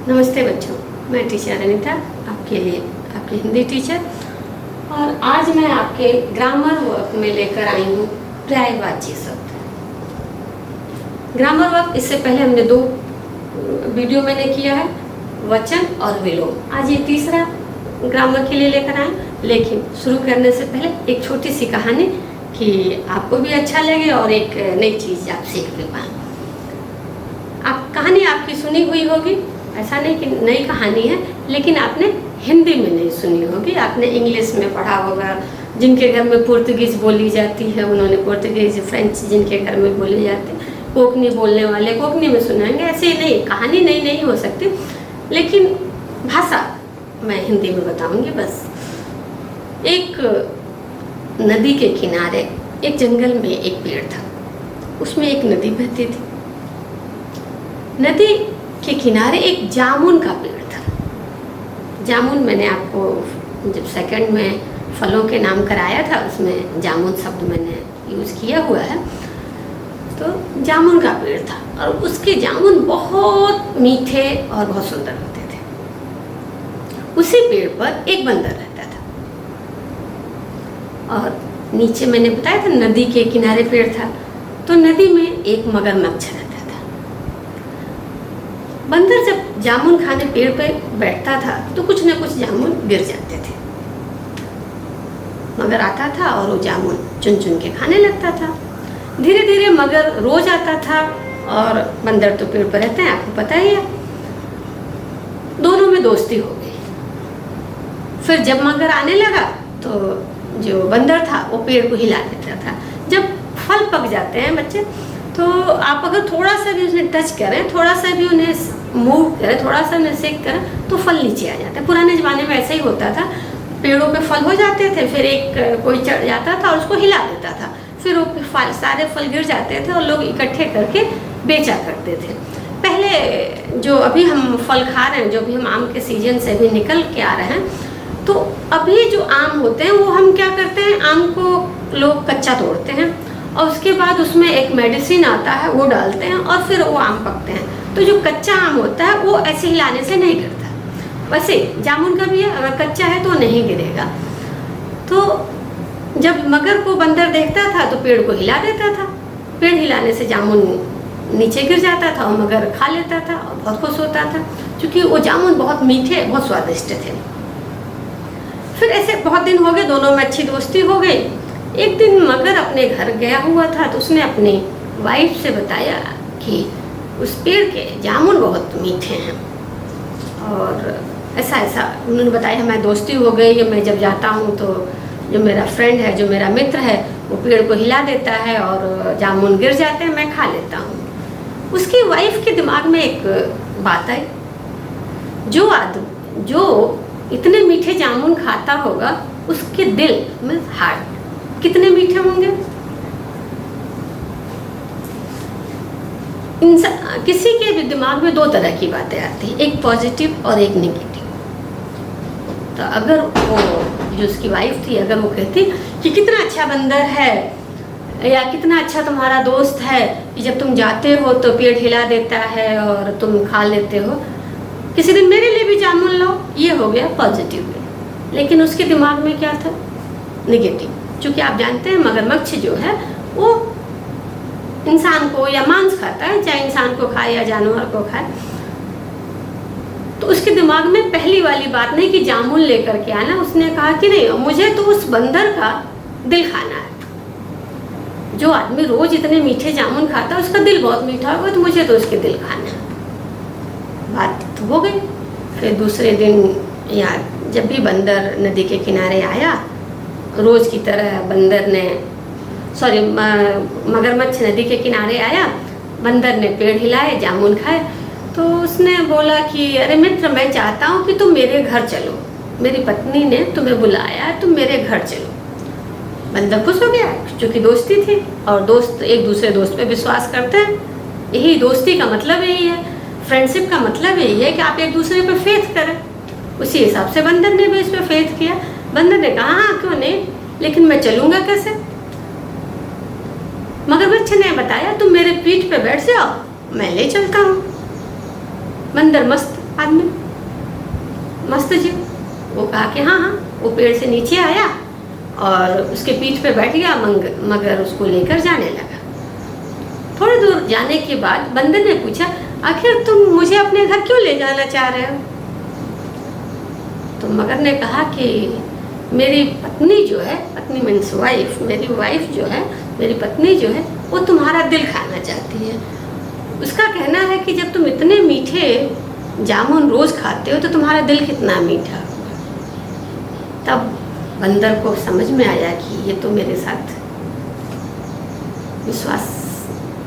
नमस्ते बच्चों, मैं टीचर अनीता आपके लिए आपकी हिंदी टीचर। और आज मैं आपके ग्रामर वर्क में लेकर आई हूँ पर्यायवाची शब्द। ग्रामर वर्क इससे पहले हमने 2 वीडियो मैंने किया है, वचन और विलोम। आज ये तीसरा ग्रामर के लिए लेकर आए। लेकिन शुरू करने से पहले एक छोटी सी कहानी कि आपको भी अच्छा लगे और एक नई चीज़ आप सीख भी पाएँ। आप कहानी आपकी सुनी हुई होगी, ऐसा नहीं कि नई कहानी है, लेकिन आपने हिंदी में नहीं सुनी होगी, आपने इंग्लिश में पढ़ा होगा। जिनके घर में पुर्तगीज बोली जाती है उन्होंने पुर्तगीज, फ्रेंच जिनके घर में बोली जाती है, कोंकणी बोलने वाले कोंकणी में सुनाएंगे। ऐसे ही नहीं, कहानी नई नहीं हो सकती, लेकिन भाषा मैं हिंदी में बताऊंगी। बस एक नदी के किनारे एक जंगल में एक पेड़ था, उसमें एक नदी बहती थी। नदी के किनारे एक जामुन का पेड़ था। जामुन मैंने आपको जब सेकंड में फलों के नाम कराया था, उसमें जामुन शब्द मैंने यूज़ किया हुआ है। तो जामुन का पेड़ था और उसके जामुन बहुत मीठे और बहुत सुंदर होते थे। उसी पेड़ पर एक बंदर रहता था और नीचे मैंने बताया था नदी के किनारे पेड़ था, तो नदी में एक मगरमच्छ रहता था। बंदर जब जामुन खाने पेड़ पे बैठता था तो कुछ न कुछ जामुन गिर जाते थे। मगर आता था और वो जामुन चुन चुन के खाने लगता था। धीरे धीरे मगर रोज आता था और बंदर तो पेड़ पर रहते हैं, आपको पता ही है। दोनों में दोस्ती हो गई। फिर जब मगर आने लगा तो जो बंदर था वो पेड़ को हिला देता था। जब फल पक जाते हैं बच्चे, तो आप अगर थोड़ा सा भी उन्हें टच करें, थोड़ा सा भी उन्हें मूव करें, थोड़ा सा उन्हें सेक करें, तो फल नीचे आ जाता है। पुराने ज़माने में ऐसा ही होता था, पेड़ों पे फल हो जाते थे, फिर एक कोई चढ़ जाता था और उसको हिला देता था, फिर वो सारे फल गिर जाते थे और लोग इकट्ठे करके बेचा करते थे। पहले जो अभी हम फल खा रहे हैं, जो भी हम आम के सीजन से अभी निकल के आ रहे हैं, तो अभी जो आम होते हैं वो हम क्या करते हैं, आम को लोग कच्चा तोड़ते हैं और उसके बाद उसमें एक मेडिसिन आता है वो डालते हैं और फिर वो आम पकते हैं। तो जो कच्चा आम होता है वो ऐसे हिलाने से नहीं गिरता। वैसे जामुन का भी है, अगर कच्चा है तो नहीं गिरेगा। तो जब मगर को बंदर देखता था तो पेड़ को हिला देता था, पेड़ हिलाने से जामुन नीचे गिर जाता था और मगर खा लेता था और बहुत खुश होता था, क्योंकि वो जामुन बहुत मीठे बहुत स्वादिष्ट थे। फिर ऐसे बहुत दिन हो गए, दोनों में अच्छी दोस्ती हो गई। एक दिन मगर अपने घर गया हुआ था तो उसने अपनी वाइफ से बताया कि उस पेड़ के जामुन बहुत मीठे हैं। और ऐसा ऐसा उन्होंने बताया, हमारी दोस्ती हो गई, मैं जब जाता हूँ तो जो मेरा फ्रेंड है, जो मेरा मित्र है, वो पेड़ को हिला देता है और जामुन गिर जाते हैं, मैं खा लेता हूँ। उसकी वाइफ के दिमाग में एक बात आई, जो आदमी जो इतने मीठे जामुन खाता होगा उसके दिल में हार्ट कितने मीठे होंगे। किसी के भी दिमाग में 2 तरह की बातें आती हैं, एक पॉजिटिव और एक नेगेटिव। तो अगर वो जो उसकी वाइफ थी, अगर वो कहती कि कितना अच्छा बंदर है या कितना अच्छा तुम्हारा दोस्त है कि जब तुम जाते हो तो पेड़ हिला देता है और तुम खा लेते हो, किसी दिन मेरे लिए भी जामुन लो, ये हो गया पॉजिटिव में। लेकिन उसके दिमाग में क्या था, नेगेटिव। क्योंकि आप जानते हैं मगरमच्छ जो है वो इंसान को या मांस खाता है, चाहे इंसान को खाए या जानवर को खाए। तो उसके दिमाग में पहली वाली बात नहीं कि जामुन लेकर के आना, उसने कहा कि नहीं, मुझे तो उस बंदर का दिल खाना है। जो आदमी रोज इतने मीठे जामुन खाता है उसका दिल बहुत मीठा होगा, तो मुझे तो उसके दिल खाना है। बात तो हो गई। फिर दूसरे दिन या जब भी बंदर नदी के किनारे आया, रोज की तरह मगरमच्छ नदी के किनारे आया, बंदर ने पेड़ हिलाए, जामुन खाए। तो उसने बोला कि अरे मित्र, मैं चाहता हूँ कि तुम मेरे घर चलो, मेरी पत्नी ने तुम्हें बुलाया, तुम मेरे घर चलो। बंदर खुश हो गया, क्योंकि दोस्ती थी और दोस्त एक दूसरे दोस्त पे विश्वास करते हैं। यही दोस्ती का मतलब यही है, फ्रेंडशिप का मतलब यही है कि आप एक दूसरे पे फेथ करें। उसी हिसाब से बंदर ने भी इस पर फेथ किया। बंदर ने कहा हाँ क्यों नहीं, लेकिन मैं चलूंगा कैसे। मगरमच्छ ने बताया तुम मेरे पीठ पे बैठ जाओ, मैं ले चलता हूँ। बंदर मस्त आदमी मस्त जी। वो कहा कि हाँ हाँ। वो पेड़ से नीचे आया और उसके पीठ पे बैठ गया, मगर उसको लेकर जाने लगा। थोड़ी दूर जाने के बाद बंदर ने पूछा, आखिर तुम मुझे अपने घर क्यों ले जाना चाह रहे हो? तो मगर ने कहा कि मेरी पत्नी जो है, पत्नी मीन्स वाइफ, मेरी वाइफ जो है, मेरी पत्नी जो है, वो तुम्हारा दिल खाना चाहती है। उसका कहना है कि जब तुम इतने मीठे जामुन रोज खाते हो तो तुम्हारा दिल कितना मीठा होगा। तब बंदर को समझ में आया कि ये तो मेरे साथ विश्वास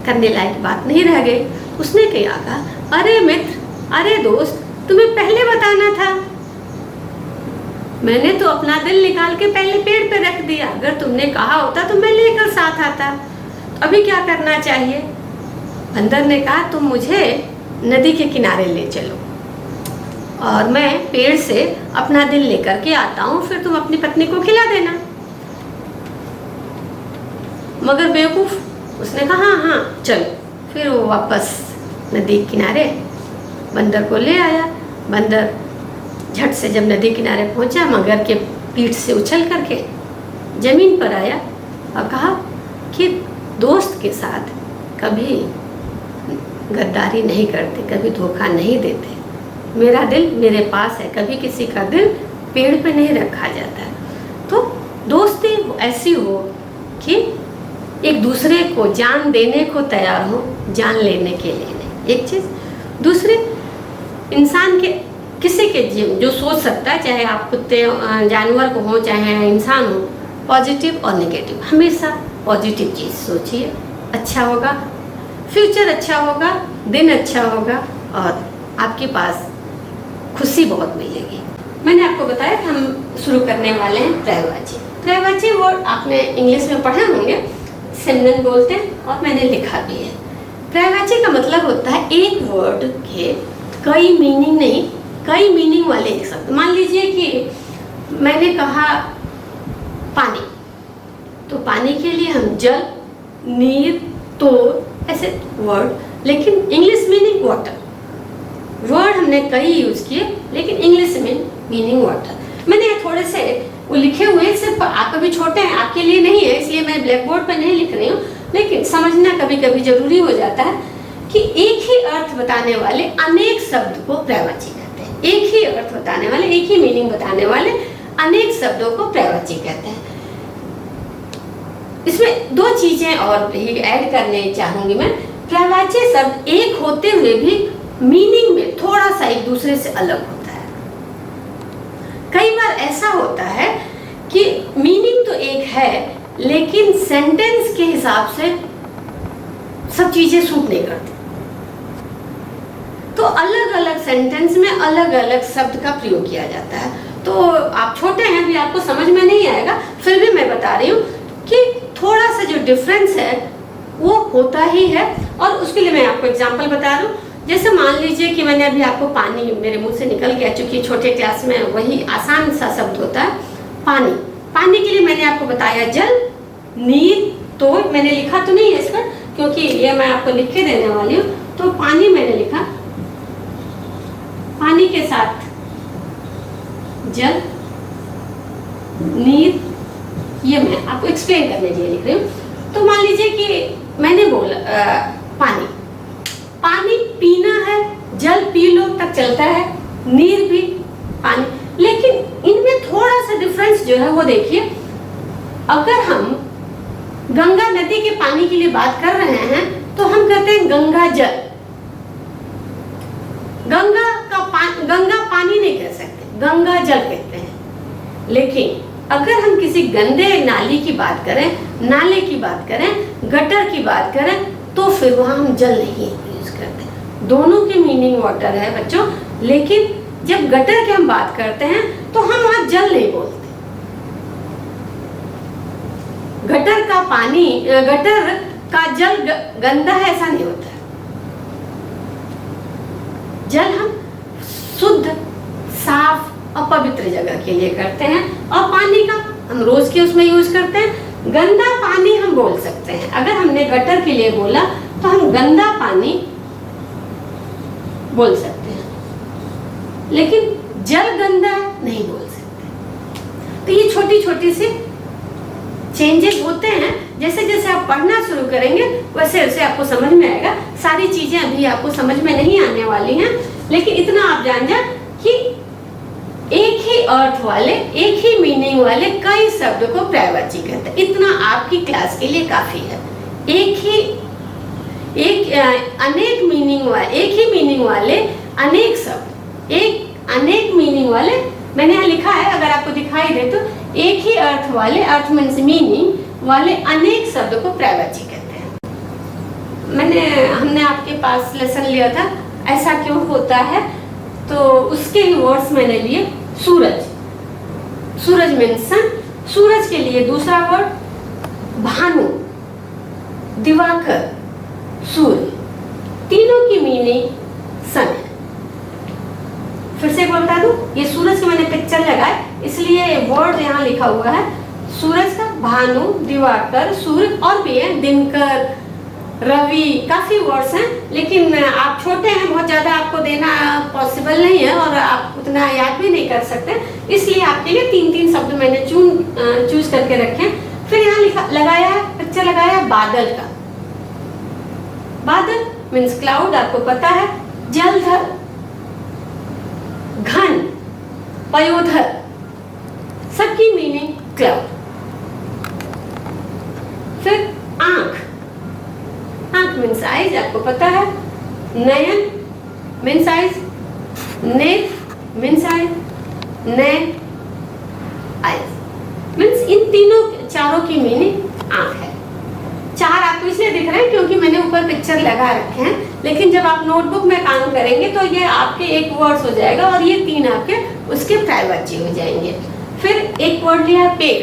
करने लायक बात नहीं रह गई। उसने कहा, अरे मित्र, अरे दोस्त, तुम्हें पहले बताना था। मैंने तो अपना दिल निकाल के पहले पेड़ पे रख दिया। अगर तुमने कहा होता तो मैं लेकर साथ आता। तो अभी क्या करना चाहिए? बंदर ने कहा, तुम मुझे नदी के किनारे ले चलो और मैं पेड़ से अपना दिल लेकर के आता हूँ, फिर तुम अपनी पत्नी को खिला देना। मगर बेवकूफ, उसने कहा हाँ हाँ चलो। फिर वो वापस नदी किनारे बंदर को ले आया। बंदर झट से जब नदी किनारे पहुंचा, मगर के पीठ से उछल करके जमीन पर आया और कहा कि दोस्त के साथ कभी गद्दारी नहीं करते, कभी धोखा नहीं देते। मेरा दिल मेरे पास है, कभी किसी का दिल पेड़ पे नहीं रखा जाता है। तो दोस्ती ऐसी हो कि एक दूसरे को जान देने को तैयार हो, जान लेने के लिए नहीं। एक चीज़। दूसरे, इंसान के किसी के जो सोच सकता है, चाहे आप कुत्ते जानवर को हो चाहे इंसान हो, पॉजिटिव और नेगेटिव, हमेशा पॉजिटिव चीज़ सोचिए। अच्छा होगा, फ्यूचर अच्छा होगा, दिन अच्छा होगा और आपके पास खुशी बहुत मिलेगी। मैंने आपको बताया कि हम शुरू करने वाले हैं पर्यायवाची। पर्यायवाची वर्ड आपने इंग्लिश में पढ़े होंगे, सिनोनिम बोलते हैं और मैंने लिखा भी है। पर्यायवाची का मतलब होता है एक वर्ड के कई मीनिंग नहीं, कई मीनिंग वाले एक शब्द। मान लीजिए कि मैंने कहा पानी, तो पानी के लिए हम जल, नीर, तोड़ ऐसे वर्ड, लेकिन इंग्लिश मीनिंग वाटर। वर्ड हमने कई यूज किए, लेकिन इंग्लिश में मीनिंग वाटर। मैंने थोड़े से वो लिखे हुए, सिर्फ आप अभी छोटे हैं, आपके लिए नहीं है, इसलिए मैं ब्लैक बोर्ड पर नहीं लिख रही हूँ, लेकिन समझना कभी कभी जरूरी हो जाता है कि एक ही अर्थ बताने वाले अनेक शब्द को पर्यायवाची कहते हैं। एक ही अर्थ बताने वाले, एक ही मीनिंग बताने वाले अनेक शब्दों को पर्यायवाची कहते हैं। इसमें दो चीजें और ही ऐड करने चाहूंगी मैं। पर्यायवाची शब्द एक होते हुए भी मीनिंग में थोड़ा सा एक दूसरे से अलग होता है। कई बार ऐसा होता है कि मीनिंग तो एक है, लेकिन सेंटेंस के हिसाब से सब चीजें सूट नहीं करती। तो अलग अलग सेंटेंस में अलग अलग शब्द का प्रयोग किया जाता है। तो आप छोटे हैं, भी आपको समझ में नहीं आएगा, फिर भी मैं बता रही हूँ कि थोड़ा सा जो डिफरेंस है वो होता ही है। और उसके लिए मैं आपको एग्जांपल बता रही हूँ। जैसे मान लीजिए कि मैंने अभी आपको पानी मेरे मुंह से निकल गया, चूंकि छोटे क्लास में वही आसान सा शब्द होता है पानी। पानी के लिए मैंने आपको बताया जल, नीर, तोड़। मैंने लिखा तो नहीं है इस पर, क्योंकि ये मैं आपको लिख के देने वाली हूँ। तो पानी मैंने लिखा, पानी के साथ जल, नीर, ये मैं आपको एक्सप्लेन करने के लिए लिख रही हूँ। तो मान लीजिए कि मैंने बोला पानी, पानी पीना है, जल पी लो तक चलता है, नीर भी पानी। लेकिन इनमें थोड़ा सा डिफरेंस जो है वो देखिए। अगर हम गंगा नदी के पानी के लिए बात कर रहे हैं तो हम कहते हैं गंगा जल। गंगा पानी नहीं कह सकते, गंगा जल कहते हैं। लेकिन अगर हम किसी गंदे नाली की बात करें, नाले की बात करें, गटर की बात करें, तो फिर वहां हम जल नहीं यूज करते। दोनों की मीनिंग वाटर है बच्चों, लेकिन जब गटर की हम बात करते हैं तो हम वहां जल नहीं बोलते। गटर का पानी, गटर का जल गंदा है ऐसा नहीं होता है। जल हम शुद्ध, साफ और पवित्र जगह के लिए करते हैं, और पानी का हम रोज के उसमें यूज करते हैं। गंदा पानी हम बोल सकते हैं। अगर हमने गटर के लिए बोला तो हम गंदा पानी बोल सकते हैं। लेकिन जल गंदा है नहीं बोल सकते। तो ये छोटी छोटी सी चेंजेस होते हैं। जैसे जैसे आप पढ़ना शुरू करेंगे वैसे वैसे आपको समझ में आएगा। सारी चीजें अभी आपको समझ में नहीं आने वाली हैं, लेकिन इतना आप जान जाए कि एक ही अर्थ वाले, एक ही मीनिंग वाले कई शब्द को पर्यायवाची कहते हैं। इतना आपकी क्लास के लिए काफी है। अनेक मीनिंग वाले अनेक शब्द, अनेक मीनिंग वाले, मैंने यहाँ लिखा है अगर आपको दिखाई दे तो, एक ही अर्थ वाले, अर्थ मीन्स मीनिंग वाले अनेक शब्द को पर्यायवाची कहते हैं। हमने आपके पास लेसन लिया था ऐसा क्यों होता है, तो उसके वर्ड्स मैंने लिए सूरज। सूरज मीन्स सन। सूरज के लिए दूसरा वर्ड भानु, दिवाकर, सूर्य। तीनों की मीनिंग सन है। फिर से एक बार बता दूं, ये सूरज का मैंने पिक्चर लगाया इसलिए वर्ड यहाँ लिखा हुआ है सूरज का, भानु, दिवाकर, सूर्य, और भी है दिनकर, रवि, काफी वर्ड्स हैं। लेकिन आप छोटे हैं, बहुत ज्यादा आपको देना पॉसिबल नहीं है और आप उतना याद भी नहीं कर सकते, इसलिए आपके लिए 3-3 शब्द मैंने चूज करके रखे। फिर यहाँ लगाया पिक्चर लगाया बादल का। बादल मीन्स क्लाउड, आपको पता है। जलधर, घन, पयोधर, सबकी मीनिंग क्लाउड। फिर आंख, आंख मीन्स आइज, आपको पता है। नयन मीन्स आइज, नेत्र मीन्स आइज, नैन आइज मीन्स, इन चारों की मीनिंग आंख है। 4 आपको इसलिए दिख रहे हैं क्योंकि मैंने ऊपर पिक्चर लगा रखे हैं, लेकिन जब आप नोटबुक में काम करेंगे तो ये आपके एक वर्ड्स हो जाएगा और ये 3 आपके उसके पर्यायवाची हो जाएंगे। फिर एक वर्ड लिया पेड़,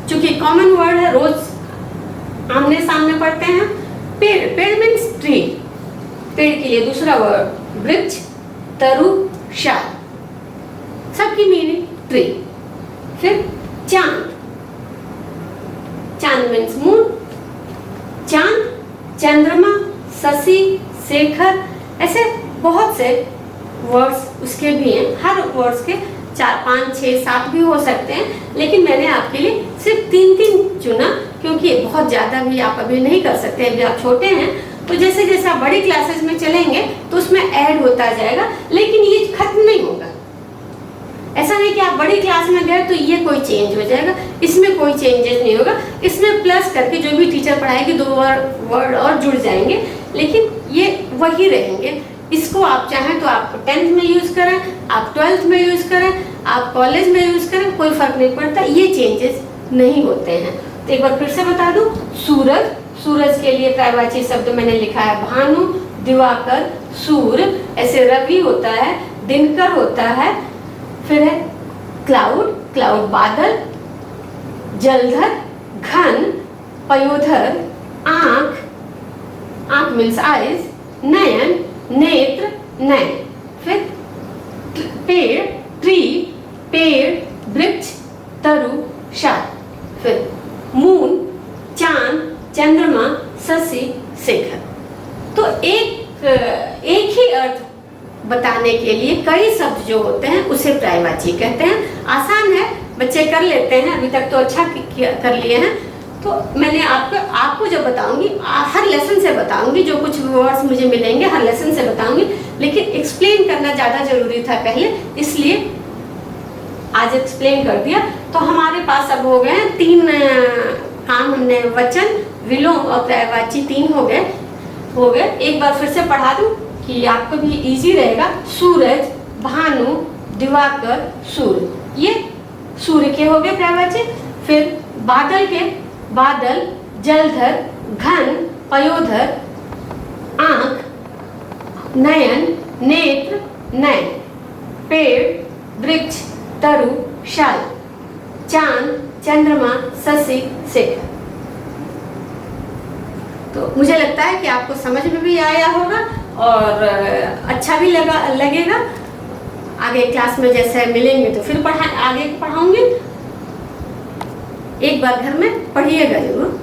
चूंकि कॉमन वर्ड है, रोज आमने सामने पढ़ते हैं। पेड़, पेड़ मीन्स ट्री। पेड़ के लिए दूसरा वर्ड वृक्ष, तरु, शाल, सबकी मीनिंग ट्री। फिर चांद, चांद मीन्स मून, चांद, चंद्रमा, शशि, शेखर, ऐसे बहुत से वर्ड्स उसके भी हैं। हर वर्ड्स के 4, 5, 6, 7 भी हो सकते हैं, लेकिन मैंने आपके लिए सिर्फ 3-3 चुना क्योंकि बहुत ज्यादा भी आप अभी नहीं कर सकते। अभी आप छोटे हैं, तो जैसे जैसे आप बड़ी क्लासेस में चलेंगे तो उसमें ऐड होता जाएगा, लेकिन ये खत्म नहीं होगा। ऐसा नहीं कि आप बड़ी क्लास में गए तो ये कोई चेंज हो जाएगा, इसमें कोई चेंजेस नहीं होगा। इसमें प्लस करके जो भी टीचर पढ़ाएगी 2 वर्ड और जुड़ जाएंगे, लेकिन ये वही रहेंगे। इसको आप चाहें तो आप 10th में यूज करें, आप 12th में यूज करें, आप कॉलेज में यूज करें, कोई फर्क नहीं पड़ता, ये चेंजेस नहीं होते हैं। तो एक बार फिर से बता दूं, सूरज, सूरज के लिए पर्यायवाची शब्द मैंने लिखा है भानु, दिवाकर, सूर्य, ऐसे रवि होता है, दिनकर होता है। फिर है क्लाउड, क्लाउड बादल, जलधर, घन, पयोधर, आंख, आंख मीन्स आइज, नयन, नेत्र, नैन। फिर पेड़, ट्री, पेड़, वृक्ष, तरु, शाल। फिर मून, चांद, चंद्रमा, शशि, शेखर। तो एक ही अर्थ बताने के लिए कई शब्द जो होते हैं उसे पर्यायवाची कहते हैं। आसान है, बच्चे कर लेते हैं, अभी तक तो अच्छा कर लिए हैं। तो मैंने आपको जब बताऊंगी, हर लेसन से बताऊंगी, जो कुछ वर्ड्स मुझे मिलेंगे हर लेसन से बताऊंगी, लेकिन एक्सप्लेन करना ज्यादा जरूरी था पहले, इसलिए आज एक्सप्लेन कर दिया। तो हमारे पास अब हो गए 3 काम, हमने वचन, विलोम और पर्यायवाची 3 हो गए। एक बार फिर से पढ़ा दूं कि आपको भी इजी रहेगा। सूरज, भानु, दिवाकर, सूर्य, ये सूर्य के हो गए पर्यायवाची। फिर बादल के बादल, जलधर, घन, पयोधर, आंख, नयन, नेत्र, नैन। पेड़, वृक्ष, तरु, शाल, चांद, चंद्रमा, शशि, शेखर। तो मुझे लगता है कि आपको समझ में भी आया होगा और अच्छा भी लगेगा। आगे क्लास में जैसे मिलेंगे तो फिर आगे पढ़ाऊंगी। एक बार घर में पढ़िएगा जरूर।